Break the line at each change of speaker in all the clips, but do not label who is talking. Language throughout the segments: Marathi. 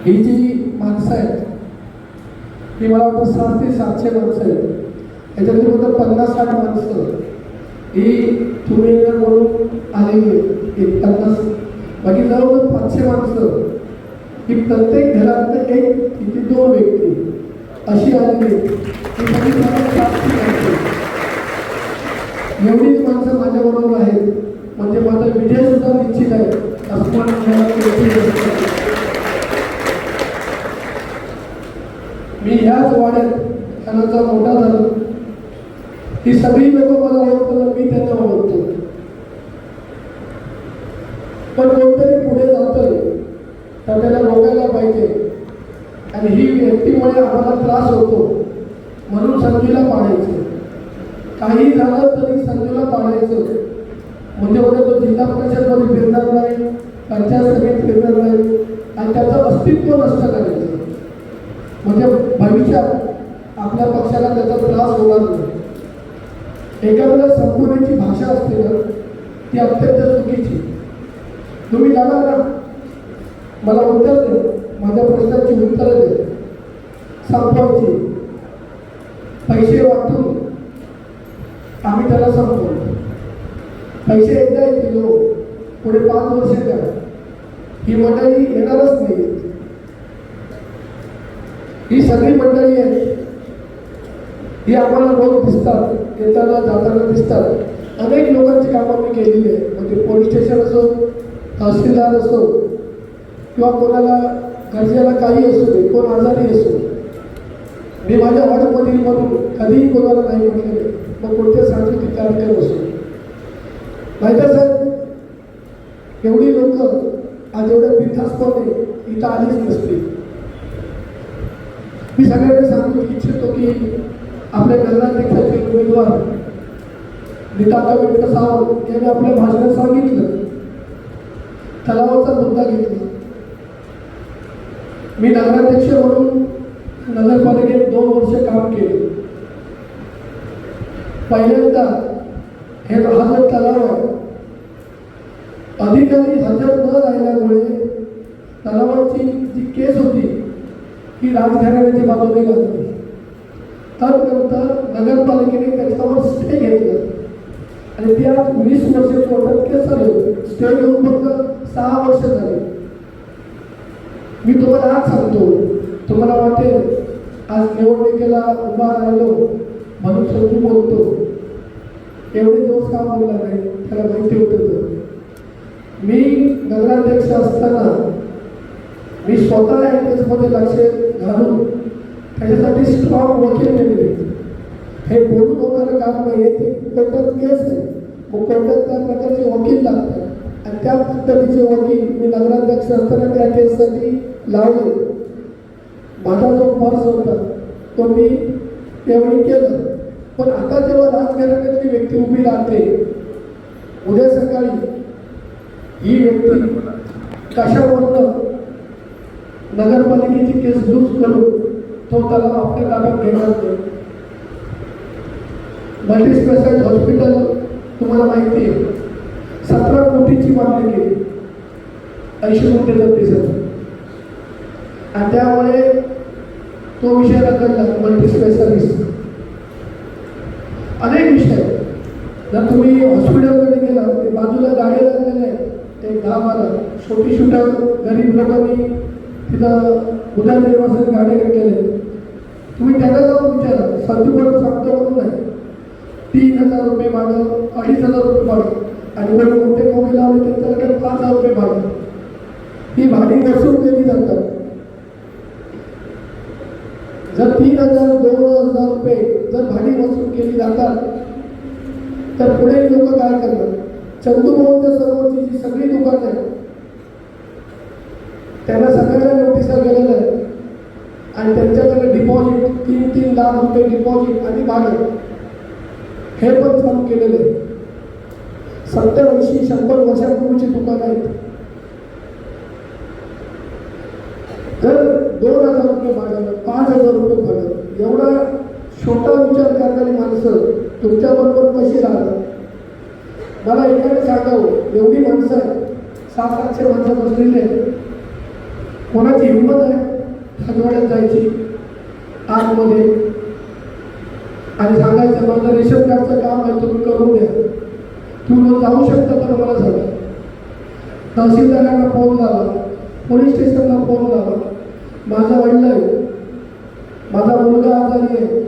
ही जी माणसं आहेत ही मला वाटतं 600 ते 700 माणसं आहेत. याच्यातली फक्त 50-60 माणसं ही तुम्ही म्हणून आलेली एक 50, बाकी जवळजवळ 500 माणसं ही प्रत्येक घरातलं एक किती 2 व्यक्ती अशी आलेली ही सगळी एवढीच माणसं माझ्याबरोबर आहेत. म्हणजे माझा विजय सुद्धा निश्चित आहे असं मी ह्याच वाड्यात त्यांचा मोठा झालो. ही सगळी लोक मला ओळखतात, मी त्यांना ओळखतो. पण कोणतरी पुढे जातोय तर त्याला रोकायला पाहिजे आणि ही व्यक्तीमुळे आम्हाला त्रास होतो म्हणून संजूला पाडायचं. काही झालं तरी संजूला पाडायचं. म्हणजे उद्या तो जिल्हा परिषदमध्ये फिरणार नाही, पंचायत सभेत फिरणार नाही आणि त्याचं अस्तित्व नष्ट करायचं. म्हणजे भविष्यात आपल्या पक्षाला त्याचा त्रास होणार नाही. एखाद्याला संपवण्याची भाषा असते ना ती अत्यंत चुकीची. तुम्ही जाणार ना, मला उत्तर दे, माझ्या प्रश्नाची उत्तरं दे. संपवायची, पैसे वाटून आम्ही त्याला संपवतो. पैसे एकदा येतील, पुढे 5 वर्ष द्या, ही मंडळी येणारच नाही. ही सगळी मंडळी आहे ही आम्हाला रोज दिसतात, येताना जाताना दिसतात. अनेक लोकांची कामं मी केलेली आहे. म्हणजे पोलीस स्टेशन असो, तहसीलदार असो किंवा कोणाला गरजेला काही असू दे, कोण आजारी असो, मी माझ्या वार्डमधील म्हणून कधीही कोणाला नाही म्हटलेले. मग कोणत्या सांस्कृतिक कार्यक्रम असो. माहिती साहेब, एवढी लोक आज एवढ्या बिनधास्तपणे इथं आलीच नसते. मी सगळ्यांना सांगू इच्छितो की आपल्या नगराध्यक्षाचे उमेदवार नीता व्यंकट सावंत यांनी आपल्या भाषणात सांगितलं, तलावाचा मुद्दा घेतला. मी नगराध्यक्ष म्हणून नगरपालिकेत 2 वर्ष काम केले. पहिल्यांदा हे हा जो तलाव आहे, अधिकारी हजर न राहिल्यामुळे तलावाची जी केस होती ही राजघराण्याच्या बाजूने लागली. त्यानंतर नगरपालिकेने त्याच्यावर स्टे घेतला आणि त्या 20 वर्ष कोर्टात केस आले. स्टे घेऊन फक्त 6 वर्ष झाले. मी तुम्हाला आज सांगतो, तुम्हाला वाटेल आज निवडणुकीला उभा राहिलो म्हणून संजू बोलतो, एवढे दिवस काम बोलला नाही, त्याला माहिती होतं. मी नगराध्यक्ष असताना मी स्वतः केसमध्ये लक्ष घालून त्याच्यासाठी स्ट्रॉंग वकील नेमले. हे बोलून होणारं काम नाही, ते कोर्टात केस आहे. मग कोर्टात त्या प्रकारचे वकील लागतात आणि त्या पद्धतीचे वकील मी नगराध्यक्ष असताना त्या केससाठी लावले. माझा जो फर्ज होता तो मी त्यावेळी केलं. पण आता जेव्हा राजघराण्यातली व्यक्ती उभी राहते, उद्या सकाळी ही व्यक्ती कशावरून नगरपालिकेची केस लूज करून तो त्याला आपल्या ताब्यात घेणार नाही. मल्टीस्पेशालिटी हॉस्पिटल तुम्हाला माहिती आहे, 17 कोटीची मागणी केली, 80 कोटीचा दिसत आणि त्यामुळे तो विषय रखडला. मल्टीस्पेशालिस्ट अनेक विषय. जर तुम्ही हॉस्पिटलकडे गेला ते बाजूला गाड्या लागलेल्या आहेत, ते 10-12 छोटी गरीब लोकांनी तिथं उदरनिर्वाहासाठी गाड्या केले. तुम्ही त्याला जाऊन विचारा, संजूकडून सांगतो म्हणून नाही, 3,000 रुपये भाडं, 2,500 रुपये भाडं आणि जर मोठे कोणी लावले त्यांच्याकडे 5,000 रुपये भाडं. ही भाडी वसूल केली जातात. जर 3,000-2,000 रुपये जर भाडी वसूल केली जातात तर पुढे लोक काय करणार? चंदूभाऊच्या समोरची जी सगळी दुकानं आहेत त्यांना सगळ्यांना नोटिसा गेलेल्या आहेत आणि त्यांच्याकडे डिपॉझिट 3-3 लाख रुपये डिपॉझिट आणि भाडं हे पण चालू केलेलं आहे. 70-80-100 वर्षापूर्वीची दुकानं आहेत. जर 2,000 रुपये भाडं, 5,000 रुपये भाडं, एवढा छोटा विचार करणारी माणसं तुमच्याबरोबर कशी राहतात? मला एकाने सांगावं, एवढी माणसं आहेत, 700-800 माणसं बसलेली आहेत. कोणाची हिंमत आहे राजवाड्यात जायची आतमध्ये आणि सांगायचं माझं रेशन कार्डचं काम आहे तुम्ही करून द्या, तुम्ही जाऊ शकता तर मला सांगा. तहसीलदारांना फोन लावा, पोलीस स्टेशनला फोन लावा, माझं वडील आहे, माझा मुलगा आजारी आहे,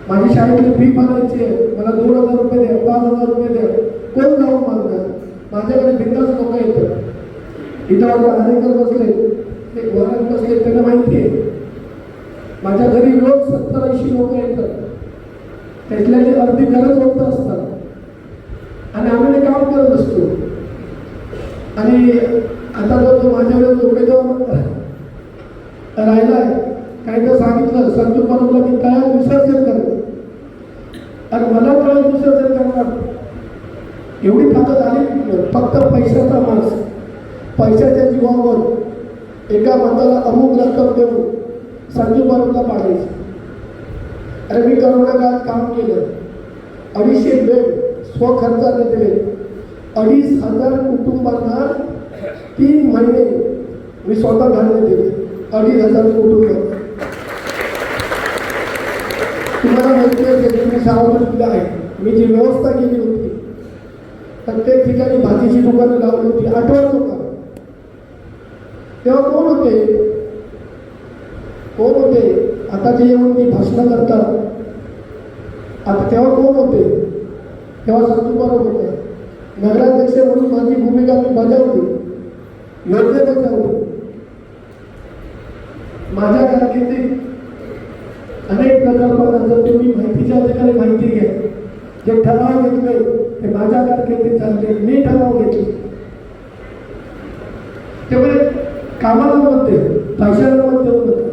माझी शाळेतली फी भरायची आहे, मला 2000 रुपये द्या, 5000 रुपये द्या, कोण जाऊन मागणार. माझ्याकडे बिंदास लोक येतात. इथं माझे आरेकर बसले, एक वरण बसले, त्यांना माहिती आहे माझ्या घरी रोज 70-80 लोक येतात, त्यातल्याची अर्धी गरज होत असतात आणि आम्ही ते काम करत असतो. आणि आता जो माझ्याकडे उमेदवार राहिला आहे, काही तर सांगितलं संजू परबला मी काय विसर्जन करतो आणि मला काय विसर्जन करणार. एवढी ताकद आली. फक्त पैशाचा माणूस, पैशाच्या जीवावर एका माणसाला अमुक रक्कम देऊन संजू परबला पाडायची. अरे मी करोना काळात काम केलं, 250 बेड स्वखर्चाने दिले, 2500 कुटुंबांना 3 महिने मी स्वतः धान्य दिले. 2500 कुटुंब. तुम्हाला माहिती असेल, तुम्ही सावधान आहे, मी जी व्यवस्था केली होती प्रत्येक ठिकाणी भाजीची दुकानं लावली होती, 8 दुकान. तेव्हा कोण होते? आता जे येऊन मी भाषणं करतात, आता तेव्हा कोण होते? तेव्हा संजू परब होते. नगराध्यक्ष म्हणून माझी भूमिका मी बजावली, योग्य बजावली. माझ्या कारकिर्दीत अनेक प्रकल्पांना जर तुम्ही माहितीच्या अधिकारी माहिती घ्या, जे ठराव घेतले ते माझ्या कारकिर्दीत चालले, मी ठराव घेतले. त्यामुळे कामाला मत दे, पैशाला मत देऊ नका.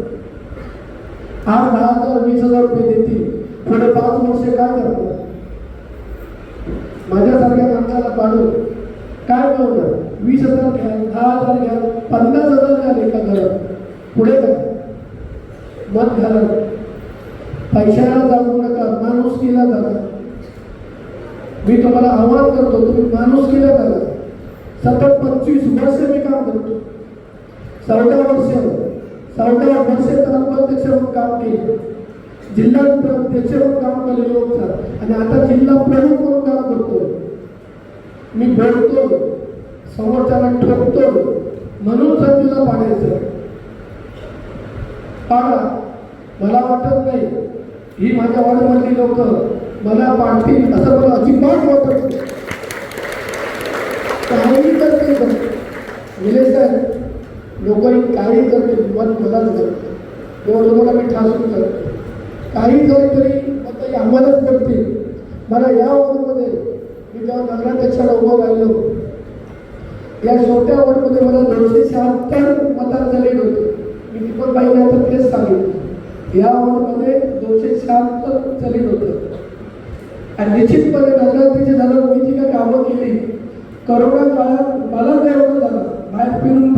आज 10,000 20,000 रुपये देतील, पुढे 5 वर्ष काय करणार? माझ्यासारख्या माणसाला पाडून काय मिळवणार? 20,000 घ्या, 10,000 घ्या, 50,000 घ्या एका घरात, पुढे काय? मत घाला. पैशाला जाऊ नका, माणुसकीला जागा. मी तुम्हाला आव्हान करतो, तुम्ही माणुसकीला जागा. सतत 25 वर्ष मी काम करतो, 14 वर्ष तालुकाध्यक्ष म्हणून काम केले, जिल्हा अध्यक्ष म्हणून काम केलेले लोक आणि आता जिल्हा प्रमुख म्हणून काम करतोय. मी बोलतो, समोरच्याला ठोकतो, म्हणून संजूला पाडायचं. पाडा. मला वाटत नाही ही माझ्या वाडमधली लोक मला पाडतील असं मला अजिबात वाटत नाही. काही करते निलेश साहेब, लोकांनी काही करते, मत मलाच करते, तेव्हा तुम्हाला मी ठासून करतो. काही झाले तरी मग आम्हालाच करतील. मला या वॉर्डमध्ये मी जेव्हा नगराध्यक्षाला उभं राहिलो, या छोट्या वॉर्डमध्ये मला 276 मतांचं लीड होतं. मी दीपक बाईंना तर तेच सांगितलं, या वॉर्डमध्ये 276 लीड होतं. आणि निश्चितपणे नगराध्यक्ष झालं, मी जी काही कामं केली करोना काळात मला तेवढं झालं, बाहेर फिरून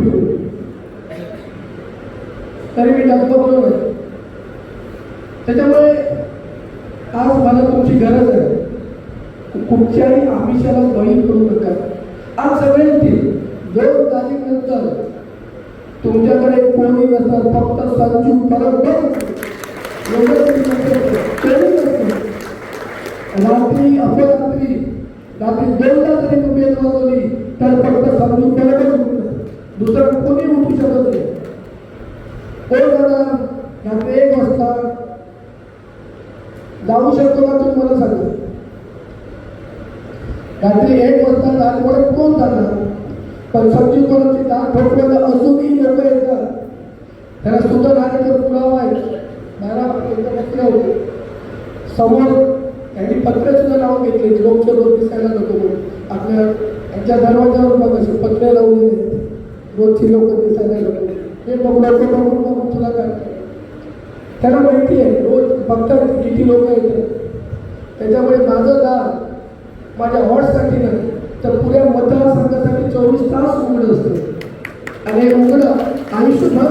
तरी मी डगमगलो नाही. त्याच्यामुळे आज मला तुमची गरज आहे. कुठच्याही आमिषाला बळी करू नका. आज सगळे येतील. 2 तारखेनंतर तुमच्याकडे कोणी नसतात, फक्त संजू परब. रात्री अपरात्री रात्री 2ला जरी तुम्ही वाजवली तर फक्त संजू परबच, दुसरं कोणी उठू शकत नाही. कोण जाणार? रात्री 1 वाजता जाऊ शकतो का तुम्ही मला सांगा? रात्री 1 वाजता राजवाड्यात कोण जाणार? पण संजू परबची दार ठोकवायला अजूनही लोक येतात. त्याला सुद्धा नागरिक पुरावा आहे. 12 बसले होते समोर, त्यांनी पत्रे सुद्धा नाव घेतले, रोज दिसायला नको म्हणून. आपल्या यांच्या दरवाजावर बघ असे पत्रे लावलेले, रोजची लोक दिसायला नको. हे बघून तुला काय? त्याला माहिती आहे रोज बघतात किती लोक येतात. त्याच्यामुळे माझं दार माझ्या वॉर्डसाठी नाही तर पुऱ्या मतदारसंघासाठी 24 तास उघडं असतं. आणि हे उघडं आयुष्यभर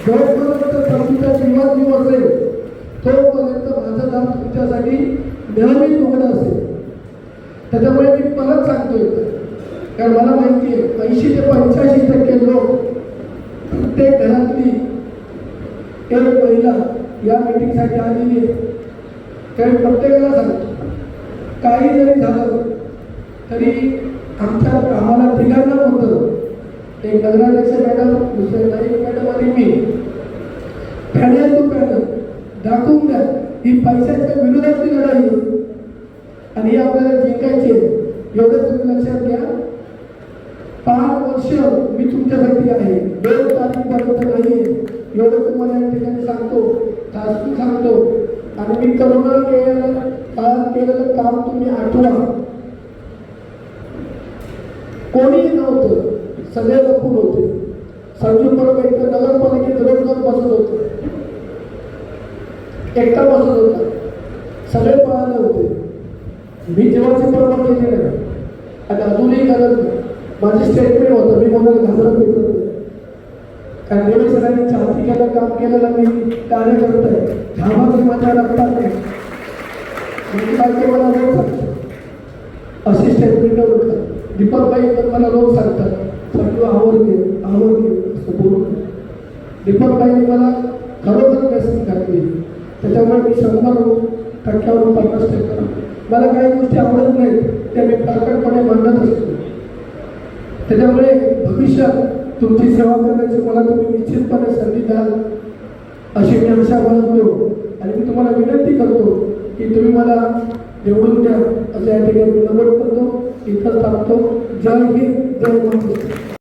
जोपर्यंत तुमच्या जीवात जीव असेल तोपर्यंत माझं दार तुमच्यासाठी नेहमीच उघडं असेल. त्याच्यामुळे मी परत सांगतोय, कारण मला माहिती आहे 80 ते 85% लोक घरातली एक महिला या मीटिंगसाठी आलेली आहे, त्यावेळी प्रत्येकाला सांगतो, काही जरी झालं तरी आमच्या आम्हाला तिघांना होतं, एक नगराध्यक्ष मॅडम, दुसरे नाईक मॅडम आणि मी, पॅनल टू पॅनल दाखवून द्या ही पैशाच्या विरोधातली लढाई आहे आणि ही आपल्याला जिंकायची आहे. एवढं तुम्ही लक्षात घ्या. 5 वर्ष मी तुमच्यासाठी आहे, 2 तारखेपर्यंत नाही आहे, एवढं तुम्हाला या ठिकाणी सांगतो, ठासून सांगतो. आणि मी करोना काळात केलेलं काम तुम्ही आठवा. कोणीही नव्हतं, सगळे लपून होते. संजू परब एकतर नगरपालिकेत रोजगार बसत होते, एकटा बसत होता, सगळे पळाले होते. मी जेव्हाची परवा केली नाही आणि अजूनही करत नाही. माझी स्टेटमेंट होतं, मी कोणाला घाबरत नाही. कारण देवे सरांनी छाती केलं काम केलेलं मी कार्य करत आहे. घाबरली माझ्या रक्तात नाही. मी काय ते मला रोज सांगतो, अशी स्टेटमेंट होतं. दीपकबाई तर मला रोज सांगतात, संजू आवडते असं बोलून. दीपकबाईंनी मला खरोखर मेसेज घातली. त्याच्यामुळे मी 100% 50%. मला काही गोष्टी आवडत नाहीत, त्या मी प्रकटपणे मांडत असतो. त्याच्यामुळे भविष्यात तुमची सेवा करण्याची मला तुम्ही निश्चितपणे संधी द्याल अशी मी आशा बाळगतो. आणि मी तुम्हाला विनंती करतो की तुम्ही मला निवडून द्या असं या ठिकाणी नमूद करतो. इथं थांबतो. जय हिंद, जय महाराष्ट्र.